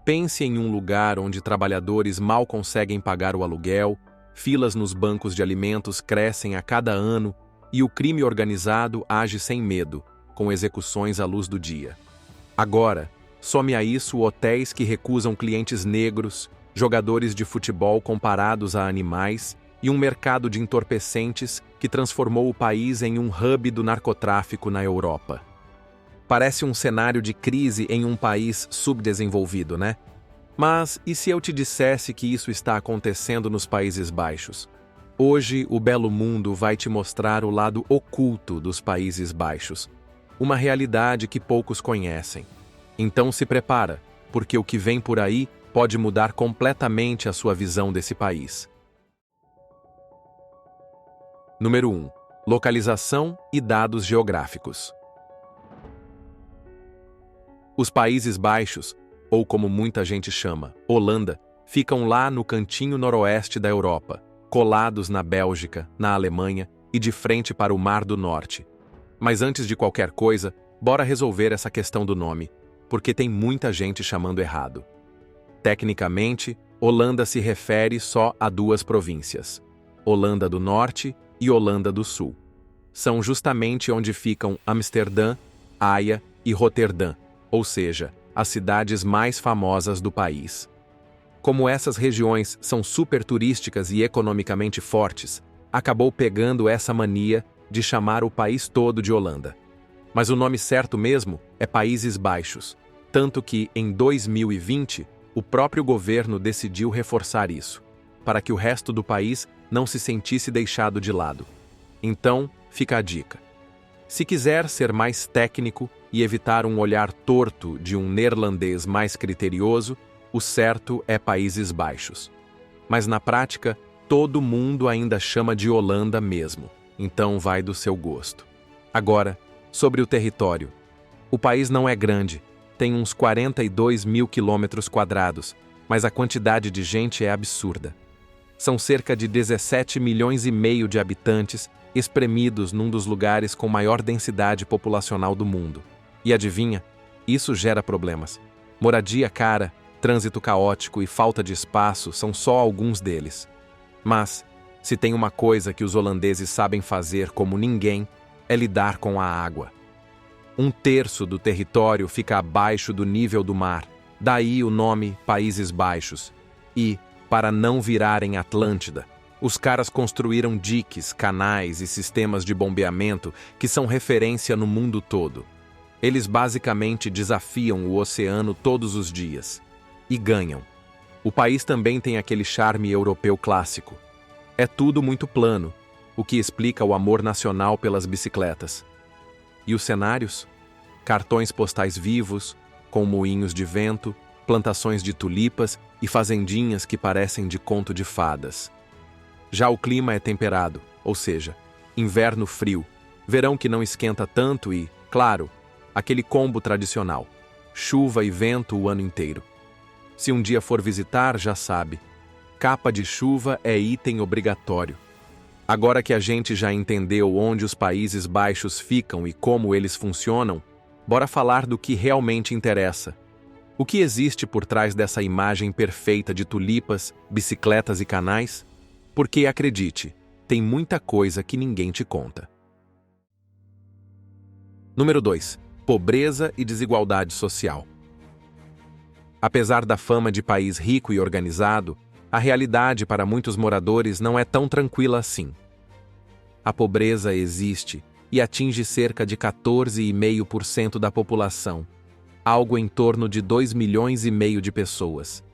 Pense em um lugar onde trabalhadores mal conseguem pagar o aluguel, filas nos bancos de alimentos crescem a cada ano e o crime organizado age sem medo, com execuções à luz do dia. Agora, some a isso hotéis que recusam clientes negros, jogadores de futebol comparados a animais e um mercado de entorpecentes que transformou o país em um hub do narcotráfico na Europa. Parece um cenário de crise em um país subdesenvolvido, né? Mas e se eu te dissesse que isso está acontecendo nos Países Baixos? Hoje, o Belo Mundo vai te mostrar o lado oculto dos Países Baixos, uma realidade que poucos conhecem. Então se prepara, porque o que vem por aí pode mudar completamente a sua visão desse país. Número 1. Localização e dados geográficos. Os Países Baixos, ou como muita gente chama, Holanda, ficam lá no cantinho noroeste da Europa, colados na Bélgica, na Alemanha e de frente para o Mar do Norte. Mas antes de qualquer coisa, bora resolver essa questão do nome, porque tem muita gente chamando errado. Tecnicamente, Holanda se refere só a duas províncias, Holanda do Norte e Holanda do Sul. São justamente onde ficam Amsterdã, Haia e Roterdã, ou seja, as cidades mais famosas do país. Como essas regiões são super turísticas e economicamente fortes, acabou pegando essa mania de chamar o país todo de Holanda. Mas o nome certo mesmo é Países Baixos, tanto que, em 2020, o próprio governo decidiu reforçar isso, para que o resto do país não se sentisse deixado de lado. Então, fica a dica. Se quiser ser mais técnico e evitar um olhar torto de um neerlandês mais criterioso, o certo é Países Baixos. Mas na prática, todo mundo ainda chama de Holanda mesmo, então vai do seu gosto. Agora, sobre o território. O país não é grande, tem uns 42 mil quilômetros quadrados, mas a quantidade de gente é absurda. São cerca de 17 milhões e meio de habitantes espremidos num dos lugares com maior densidade populacional do mundo. E adivinha? Isso gera problemas. Moradia cara, trânsito caótico e falta de espaço são só alguns deles. Mas, se tem uma coisa que os holandeses sabem fazer como ninguém, é lidar com a água. 1/3 do território fica abaixo do nível do mar, daí o nome Países Baixos. E, para não virarem Atlântida, os caras construíram diques, canais e sistemas de bombeamento que são referência no mundo todo. Eles basicamente desafiam o oceano todos os dias. E ganham. O país também tem aquele charme europeu clássico. É tudo muito plano, o que explica o amor nacional pelas bicicletas. E os cenários? Cartões postais vivos, com moinhos de vento, plantações de tulipas e fazendinhas que parecem de conto de fadas. Já o clima é temperado, ou seja, inverno frio, verão que não esquenta tanto e, claro, aquele combo tradicional, chuva e vento o ano inteiro. Se um dia for visitar, já sabe, capa de chuva é item obrigatório. Agora que a gente já entendeu onde os Países Baixos ficam e como eles funcionam, bora falar do que realmente interessa. O que existe por trás dessa imagem perfeita de tulipas, bicicletas e canais? Porque, acredite, tem muita coisa que ninguém te conta. Número 2. Pobreza e desigualdade social. Apesar da fama de país rico e organizado, a realidade para muitos moradores não é tão tranquila assim. A pobreza existe e atinge cerca de 14,5% da população, algo em torno de 2,5 milhões de pessoas.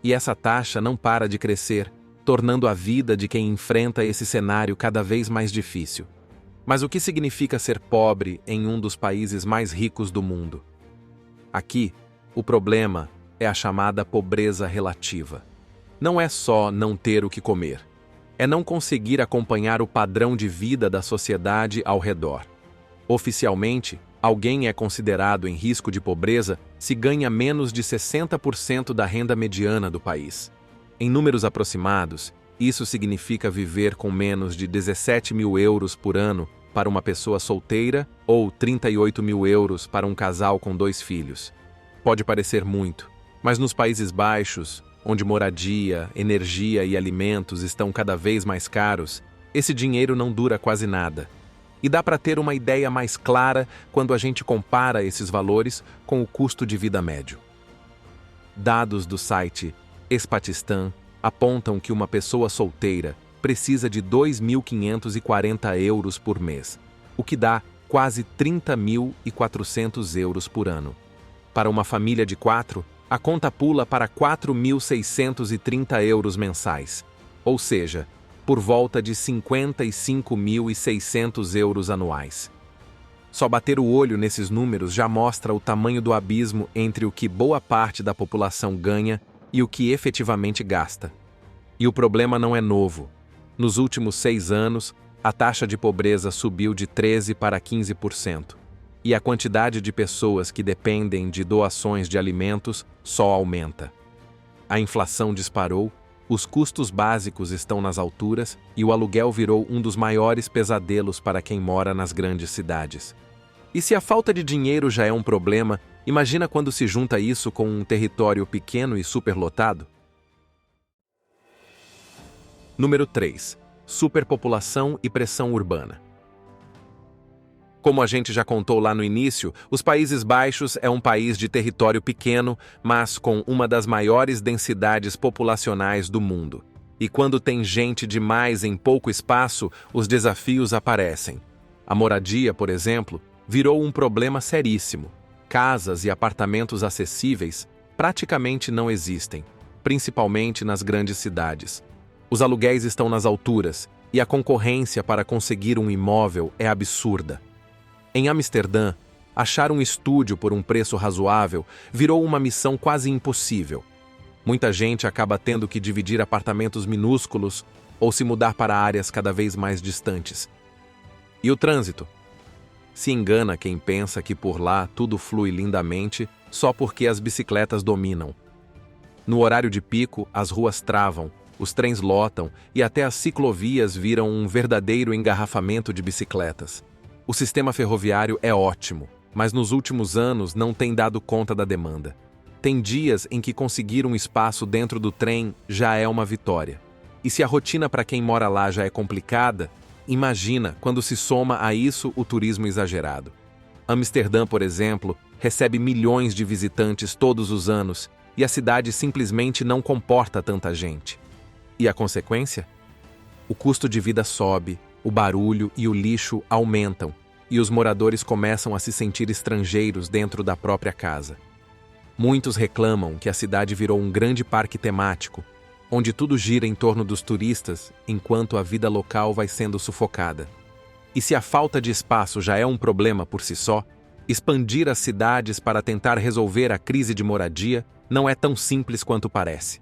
E essa taxa não para de crescer, tornando a vida de quem enfrenta esse cenário cada vez mais difícil. Mas o que significa ser pobre em um dos países mais ricos do mundo? Aqui, o problema é a chamada pobreza relativa. Não é só não ter o que comer. É não conseguir acompanhar o padrão de vida da sociedade ao redor. Oficialmente, alguém é considerado em risco de pobreza se ganha menos de 60% da renda mediana do país. Em números aproximados, isso significa viver com menos de 17 mil euros por ano para uma pessoa solteira ou 38 mil euros para um casal com 2 filhos. Pode parecer muito, Mas nos Países Baixos, onde moradia, energia e alimentos estão cada vez mais caros, esse dinheiro não dura quase nada. E dá para ter uma ideia mais clara quando a gente compara esses valores com o custo de vida médio. Dados do site Espatistan apontam que uma pessoa solteira precisa de 2.540 euros por mês, o que dá quase 30.400 euros por ano. Para uma família de 4, a conta pula para 4.630 euros mensais, ou seja, por volta de 55.600 euros anuais. Só bater o olho nesses números já mostra o tamanho do abismo entre o que boa parte da população ganha e o que efetivamente gasta. E o problema não é novo. Nos últimos 6 anos, a taxa de pobreza subiu de 13% para 15%, e a quantidade de pessoas que dependem de doações de alimentos só aumenta. A inflação disparou, os custos básicos estão nas alturas e o aluguel virou um dos maiores pesadelos para quem mora nas grandes cidades. E se a falta de dinheiro já é um problema, imagina quando se junta isso com um território pequeno e superlotado? Número 3. Superpopulação e pressão urbana. Como a gente já contou lá no início, os Países Baixos é um país de território pequeno, mas com uma das maiores densidades populacionais do mundo. E quando tem gente demais em pouco espaço, os desafios aparecem. A moradia, por exemplo, virou um problema seríssimo. Casas e apartamentos acessíveis praticamente não existem, principalmente nas grandes cidades. Os aluguéis estão nas alturas e a concorrência para conseguir um imóvel é absurda. Em Amsterdã, achar um estúdio por um preço razoável virou uma missão quase impossível. Muita gente acaba tendo que dividir apartamentos minúsculos ou se mudar para áreas cada vez mais distantes. E o trânsito? Se engana quem pensa que por lá tudo flui lindamente só porque as bicicletas dominam. No horário de pico, as ruas travam, os trens lotam e até as ciclovias viram um verdadeiro engarrafamento de bicicletas. O sistema ferroviário é ótimo, mas nos últimos anos não tem dado conta da demanda. Tem dias em que conseguir um espaço dentro do trem já é uma vitória. E se a rotina para quem mora lá já é complicada, imagina quando se soma a isso o turismo exagerado. Amsterdã, por exemplo, recebe milhões de visitantes todos os anos e a cidade simplesmente não comporta tanta gente. E a consequência? O custo de vida sobe, o barulho e o lixo aumentam, e os moradores começam a se sentir estrangeiros dentro da própria casa. Muitos reclamam que a cidade virou um grande parque temático, onde tudo gira em torno dos turistas, enquanto a vida local vai sendo sufocada. E se a falta de espaço já é um problema por si só, expandir as cidades para tentar resolver a crise de moradia não é tão simples quanto parece.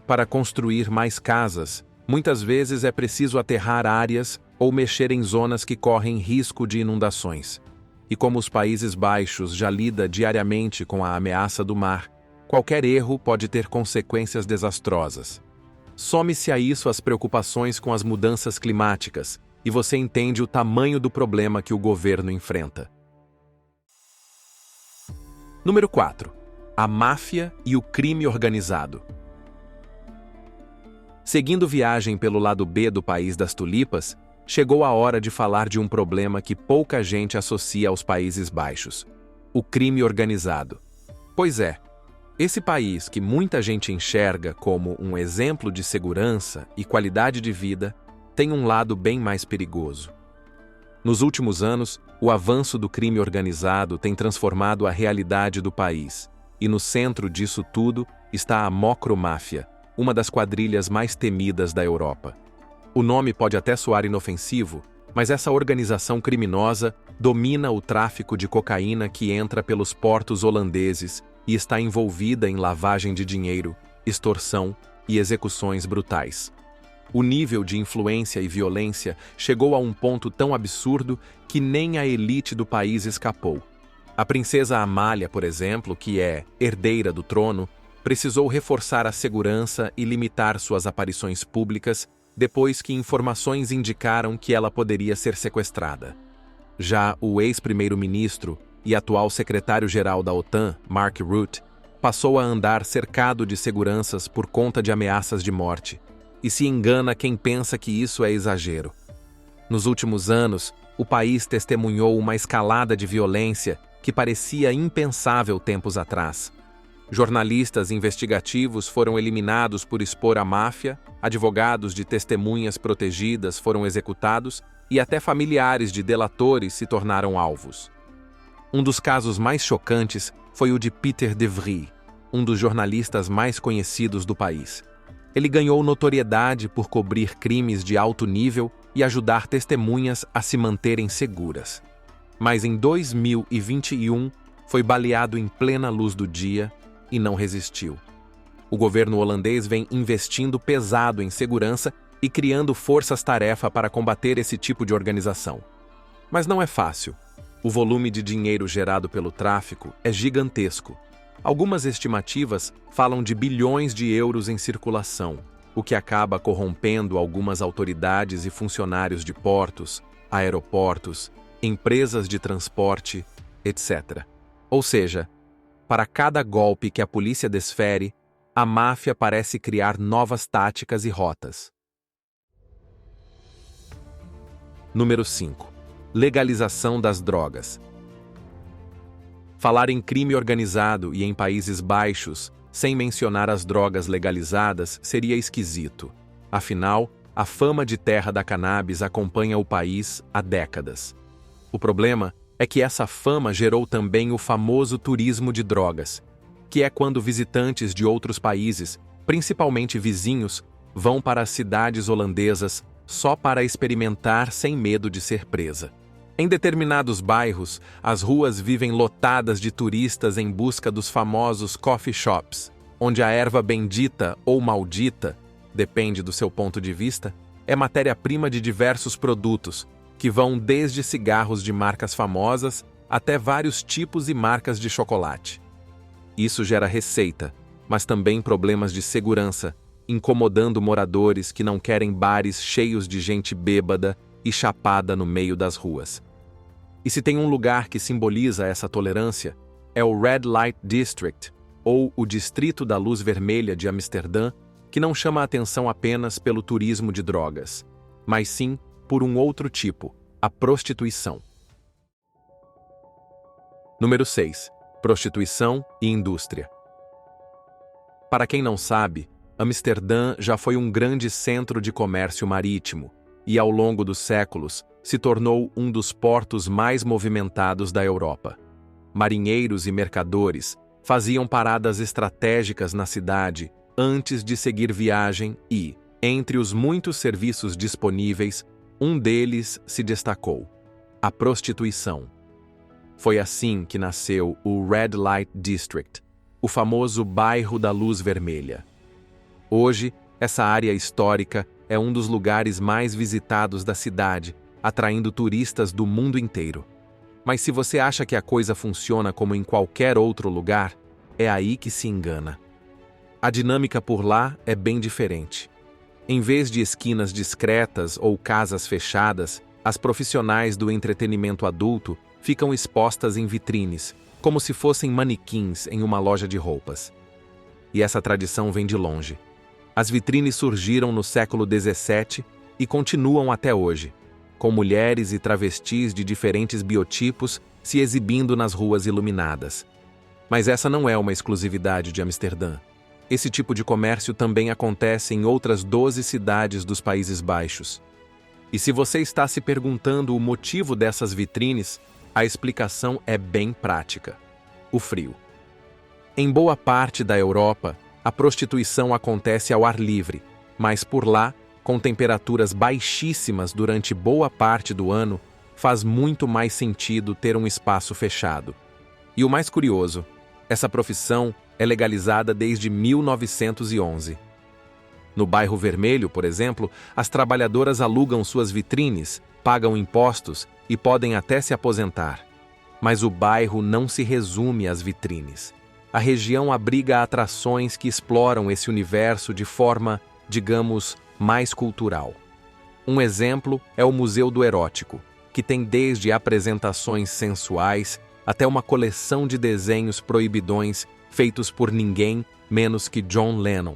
Para construir mais casas, muitas vezes é preciso aterrar áreas ou mexer em zonas que correm risco de inundações. E como os Países Baixos já lida diariamente com a ameaça do mar, qualquer erro pode ter consequências desastrosas. Some-se a isso as preocupações com as mudanças climáticas, e você entende o tamanho do problema que o governo enfrenta. Número 4. A máfia e o crime organizado. Seguindo viagem pelo lado B do País das Tulipas, chegou a hora de falar de um problema que pouca gente associa aos Países Baixos: o crime organizado. Pois é, esse país que muita gente enxerga como um exemplo de segurança e qualidade de vida tem um lado bem mais perigoso. Nos últimos anos, o avanço do crime organizado tem transformado a realidade do país, e no centro disso tudo está a mocromáfia, uma das quadrilhas mais temidas da Europa. O nome pode até soar inofensivo, mas essa organização criminosa domina o tráfico de cocaína que entra pelos portos holandeses e está envolvida em lavagem de dinheiro, extorsão e execuções brutais. O nível de influência e violência chegou a um ponto tão absurdo que nem a elite do país escapou. A princesa Amália, por exemplo, que é herdeira do trono, precisou reforçar a segurança e limitar suas aparições públicas depois que informações indicaram que ela poderia ser sequestrada. Já o ex-primeiro-ministro e atual secretário-geral da OTAN, Mark Rutte, passou a andar cercado de seguranças por conta de ameaças de morte. E se engana quem pensa que isso é exagero. Nos últimos anos, o país testemunhou uma escalada de violência que parecia impensável tempos atrás. Jornalistas investigativos foram eliminados por expor a máfia, advogados de testemunhas protegidas foram executados e até familiares de delatores se tornaram alvos. Um dos casos mais chocantes foi o de Peter de Vries, um dos jornalistas mais conhecidos do país. Ele ganhou notoriedade por cobrir crimes de alto nível e ajudar testemunhas a se manterem seguras. Mas em 2021 foi baleado em plena luz do dia e não resistiu. O governo holandês vem investindo pesado em segurança e criando forças-tarefa para combater esse tipo de organização. Mas não é fácil. O volume de dinheiro gerado pelo tráfico é gigantesco. Algumas estimativas falam de bilhões de euros em circulação, o que acaba corrompendo algumas autoridades e funcionários de portos, aeroportos, empresas de transporte, etc. Ou seja, para cada golpe que a polícia desfere, a máfia parece criar novas táticas e rotas. Número 5. Legalização das drogas. Falar em crime organizado e em Países Baixos, sem mencionar as drogas legalizadas, seria esquisito. Afinal, a fama de terra da cannabis acompanha o país há décadas. O problema é que essa fama gerou também o famoso turismo de drogas, que é quando visitantes de outros países, principalmente vizinhos, vão para as cidades holandesas só para experimentar sem medo de ser presa. Em determinados bairros, as ruas vivem lotadas de turistas em busca dos famosos coffee shops, onde a erva bendita ou maldita, depende do seu ponto de vista, é matéria-prima de diversos produtos, que vão desde cigarros de marcas famosas até vários tipos e marcas de chocolate. Isso gera receita, mas também problemas de segurança, incomodando moradores que não querem bares cheios de gente bêbada e chapada no meio das ruas. E se tem um lugar que simboliza essa tolerância, é o Red Light District, ou o Distrito da Luz Vermelha de Amsterdã, que não chama a atenção apenas pelo turismo de drogas, mas sim por um outro tipo, a prostituição. Número 6. Prostituição e indústria. Para quem não sabe, Amsterdã já foi um grande centro de comércio marítimo e, ao longo dos séculos, se tornou um dos portos mais movimentados da Europa. Marinheiros e mercadores faziam paradas estratégicas na cidade antes de seguir viagem e, entre os muitos serviços disponíveis, um deles se destacou: a prostituição. Foi assim que nasceu o Red Light District, o famoso bairro da Luz Vermelha. Hoje, essa área histórica é um dos lugares mais visitados da cidade, atraindo turistas do mundo inteiro. Mas se você acha que a coisa funciona como em qualquer outro lugar, é aí que se engana. A dinâmica por lá é bem diferente. Em vez de esquinas discretas ou casas fechadas, as profissionais do entretenimento adulto ficam expostas em vitrines, como se fossem manequins em uma loja de roupas. E essa tradição vem de longe. As vitrines surgiram no século XVII e continuam até hoje, com mulheres e travestis de diferentes biotipos se exibindo nas ruas iluminadas. Mas essa não é uma exclusividade de Amsterdã. Esse tipo de comércio também acontece em outras 12 cidades dos Países Baixos. E se você está se perguntando o motivo dessas vitrines, a explicação é bem prática: o frio. Em boa parte da Europa, a prostituição acontece ao ar livre, mas por lá, com temperaturas baixíssimas durante boa parte do ano, faz muito mais sentido ter um espaço fechado. E o mais curioso, essa profissão é legalizada desde 1911. No Bairro Vermelho, por exemplo, as trabalhadoras alugam suas vitrines, pagam impostos e podem até se aposentar. Mas o bairro não se resume às vitrines. A região abriga atrações que exploram esse universo de forma, digamos, mais cultural. Um exemplo é o Museu do Erótico, que tem desde apresentações sensuais até uma coleção de desenhos proibidões feitos por ninguém menos que John Lennon.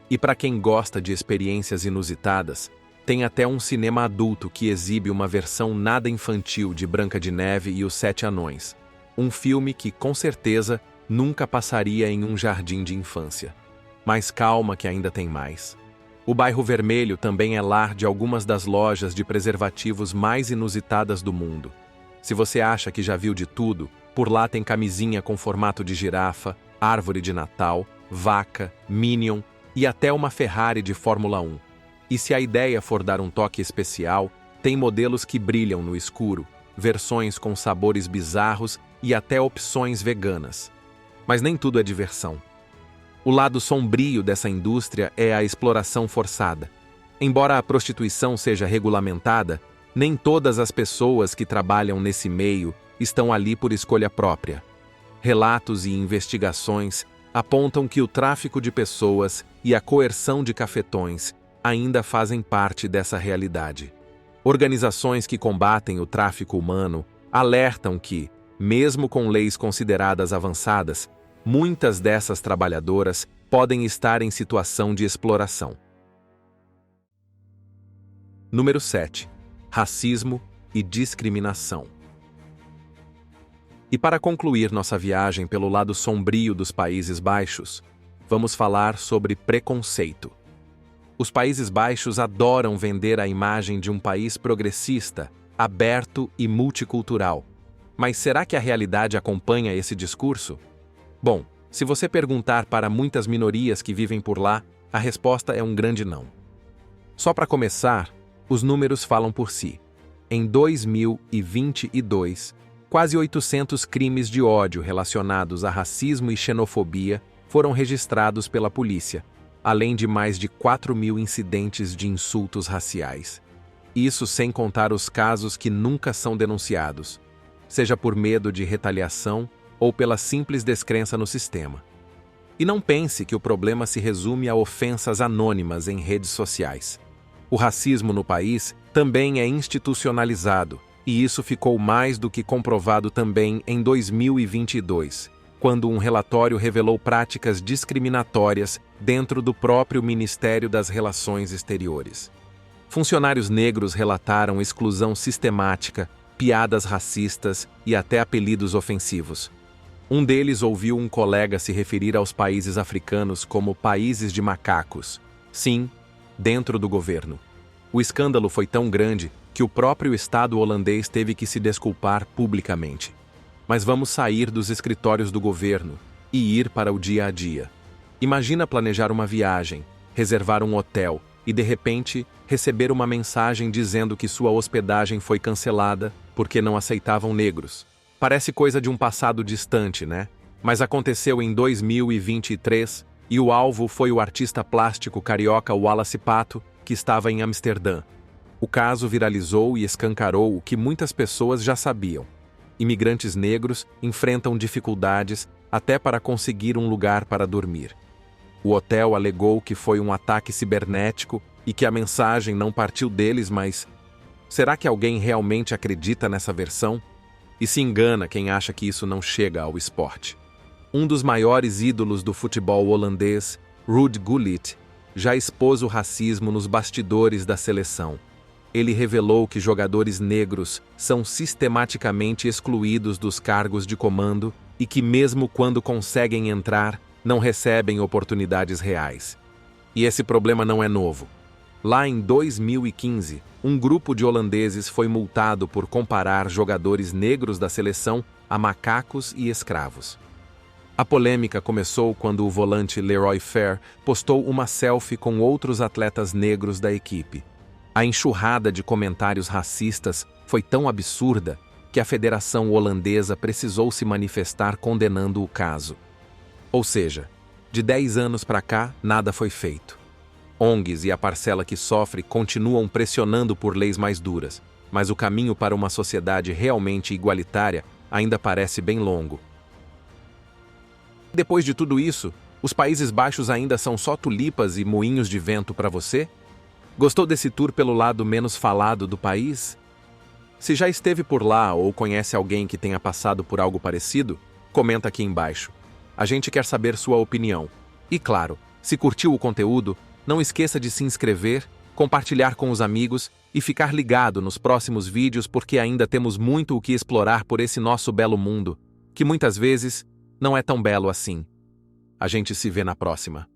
E para quem gosta de experiências inusitadas, tem até um cinema adulto que exibe uma versão nada infantil de Branca de Neve e os Sete Anões. Um filme que, com certeza, nunca passaria em um jardim de infância. Mas calma que ainda tem mais. O Bairro Vermelho também é lar de algumas das lojas de preservativos mais inusitadas do mundo. Se você acha que já viu de tudo, por lá tem camisinha com formato de girafa, árvore de Natal, vaca, Minion e até uma Ferrari de Fórmula 1. E se a ideia for dar um toque especial, tem modelos que brilham no escuro, versões com sabores bizarros e até opções veganas. Mas nem tudo é diversão. O lado sombrio dessa indústria é a exploração forçada. Embora a prostituição seja regulamentada, nem todas as pessoas que trabalham nesse meio estão ali por escolha própria. Relatos e investigações apontam que o tráfico de pessoas e a coerção de cafetões ainda fazem parte dessa realidade. Organizações que combatem o tráfico humano alertam que, mesmo com leis consideradas avançadas, muitas dessas trabalhadoras podem estar em situação de exploração. Número 7. Racismo e discriminação. E para concluir nossa viagem pelo lado sombrio dos Países Baixos, vamos falar sobre preconceito. Os Países Baixos adoram vender a imagem de um país progressista, aberto e multicultural. Mas será que a realidade acompanha esse discurso? Bom, se você perguntar para muitas minorias que vivem por lá, a resposta é um grande não. Só para começar, os números falam por si. Em 2022, quase 800 crimes de ódio relacionados a racismo e xenofobia foram registrados pela polícia, além de mais de 4.000 incidentes de insultos raciais. Isso sem contar os casos que nunca são denunciados, seja por medo de retaliação ou pela simples descrença no sistema. E não pense que o problema se resume a ofensas anônimas em redes sociais. O racismo no país também é institucionalizado, e isso ficou mais do que comprovado também em 2022, quando um relatório revelou práticas discriminatórias dentro do próprio Ministério das Relações Exteriores. Funcionários negros relataram exclusão sistemática, piadas racistas e até apelidos ofensivos. Um deles ouviu um colega se referir aos países africanos como países de macacos. Sim, dentro do governo. O escândalo foi tão grande que o próprio Estado holandês teve que se desculpar publicamente. Mas vamos sair dos escritórios do governo e ir para o dia a dia. Imagina planejar uma viagem, reservar um hotel e, de repente, receber uma mensagem dizendo que sua hospedagem foi cancelada porque não aceitavam negros. Parece coisa de um passado distante, né? Mas aconteceu em 2023 e o alvo foi o artista plástico carioca Wallace Pato, que estava em Amsterdã. O caso viralizou e escancarou o que muitas pessoas já sabiam. Imigrantes negros enfrentam dificuldades até para conseguir um lugar para dormir. O hotel alegou que foi um ataque cibernético e que a mensagem não partiu deles, mas será que alguém realmente acredita nessa versão? E se engana quem acha que isso não chega ao esporte. Um dos maiores ídolos do futebol holandês, Ruud Gullit, já expôs o racismo nos bastidores da seleção. Ele revelou que jogadores negros são sistematicamente excluídos dos cargos de comando e que, mesmo quando conseguem entrar, não recebem oportunidades reais. E esse problema não é novo. Lá em 2015, um grupo de holandeses foi multado por comparar jogadores negros da seleção a macacos e escravos. A polêmica começou quando o volante Leroy Fer postou uma selfie com outros atletas negros da equipe. A enxurrada de comentários racistas foi tão absurda que a Federação Holandesa precisou se manifestar condenando o caso. Ou seja, de 10 anos para cá, nada foi feito. ONGs e a parcela que sofre continuam pressionando por leis mais duras, mas o caminho para uma sociedade realmente igualitária ainda parece bem longo. Depois de tudo isso, os Países Baixos ainda são só tulipas e moinhos de vento para você? Gostou desse tour pelo lado menos falado do país? Se já esteve por lá ou conhece alguém que tenha passado por algo parecido, comenta aqui embaixo. A gente quer saber sua opinião. E claro, se curtiu o conteúdo, não esqueça de se inscrever, compartilhar com os amigos e ficar ligado nos próximos vídeos porque ainda temos muito o que explorar por esse nosso belo mundo, que muitas vezes não é tão belo assim. A gente se vê na próxima.